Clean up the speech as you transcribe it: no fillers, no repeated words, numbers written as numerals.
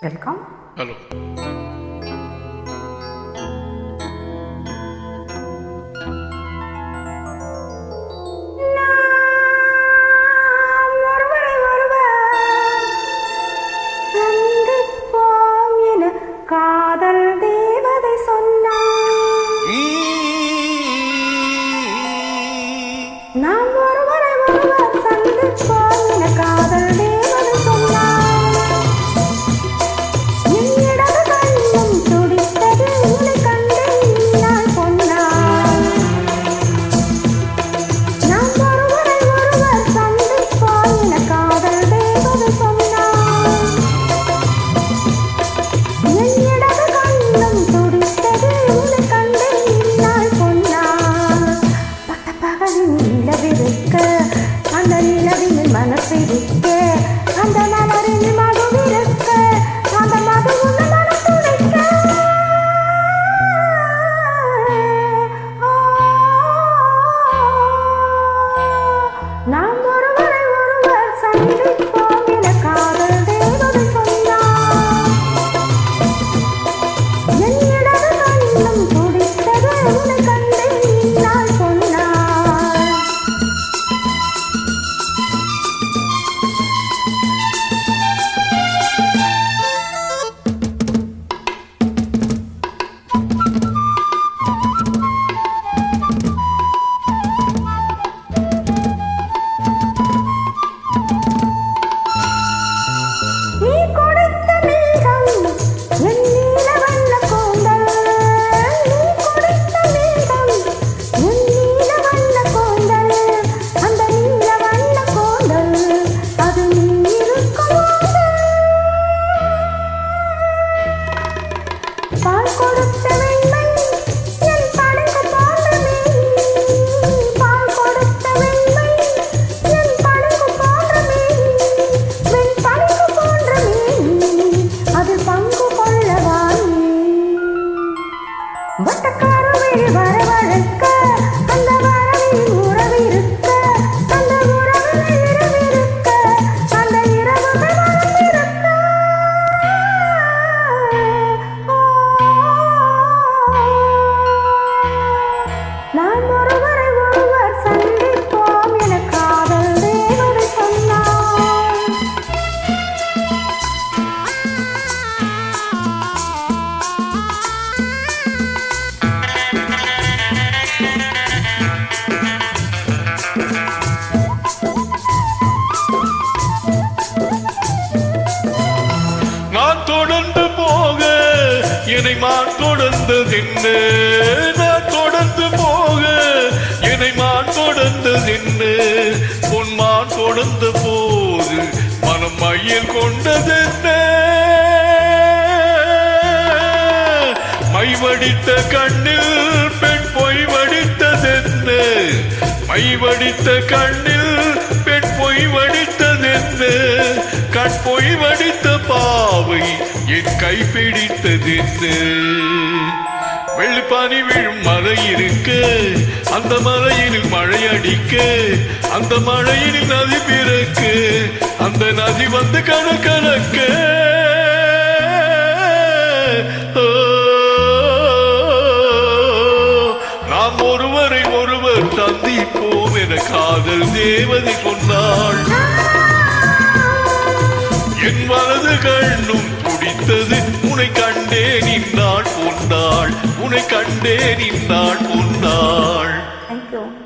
Welcome. Hello. காதல் தேவதை சொன்னார், நாம் ஒருவரை ஒருவர் சந்திப்போம் என காதல் தேவதை சொன்னார். என் இடது கண்ணும் துடித்தது உன்னை கண்டேன் நான் சொன்னார். நாம் ஒருவரை ஒருவர் சந்திப்போம் என காதல் தேவதை சொன்னார். என் இடது கண்ணும் துடித்தது உன்னை கண்டேன் நான் சொன்னார். பட்ட பகலில் நிலவிருக்க, அந்த நிலவின் மனசிருக்க, அந்த மலரில் மதுவிருக்க, அந்த மது உள்ள மனத்துடைக்க. நாம் ஒருவரை ஒருவர் சந்திப்போம் என காதல் தேவதை சொன்னார். என் இடது கண்ணும் துடித்தது உன்னை கண்டேன் நான் சொன்னார். நீ கொடுத்த மேகம் என் நீல வண்ண கூந்தல், நீ கொடுத்த மேகம் என் நீல வண்ண கூந்தல், அந்த நீல வண்ண கூந்தல் அது நீ இருக்கும்போது. பால் கொடுத்த வெண்மை என் படகு போன்றமே, பால் கொடுத்த வெண்மை என் படகு போன்றமே, வெண் படகு போன்றமே அது பங்கு கொள்ளவா நீ. வட்டக்காரவில் வரவழைக்க, அந்த வரவில் உறவிருக்க, அந்த உறவில் இரவிருக்க, அந்த இரவுகள் வரவிருக்க. நாம் ஒருவரை ஒருவர் சந்திப்போம் என காதல் தேவதை சொன்னார். நான் தொடர்ந்து போக என்னை மான் தொடர்ந்ததென்ன, நான் தொடர்ந்து போக என்னை மான் தொடர்ந்ததென்ன, பொன்மான் தொடர்ந்த போது மனம் மையல் கொண்டதென்ன. மை வடித்த கண்ணில் பெண் பொய் வடித்ததென்ன, மை வடித்த கண்ணில் பெண் பொய் வடித்ததென்ன, கண் பொய் வடித்த பாவை என் கை பிடித்ததென்ன. வெள்ளிப்பானி விழும் மலை இருக்க, அந்த மலையில் மழை அடிக்க, அந்த மழையில் நதி பிறக்க, அந்த நதி வந்து கணக்கணக்க. நாம் ஒருவரை ஒருவர் சந்திப்போம் என காதல் தேவதை சொன்னாள். என் வலது கண்ணும் துடித்தது உன்னை கண்டே நின்றாள் பொன்னாள், உன்னை கண்டே நின்றாள் பொன்னாள். Thank you.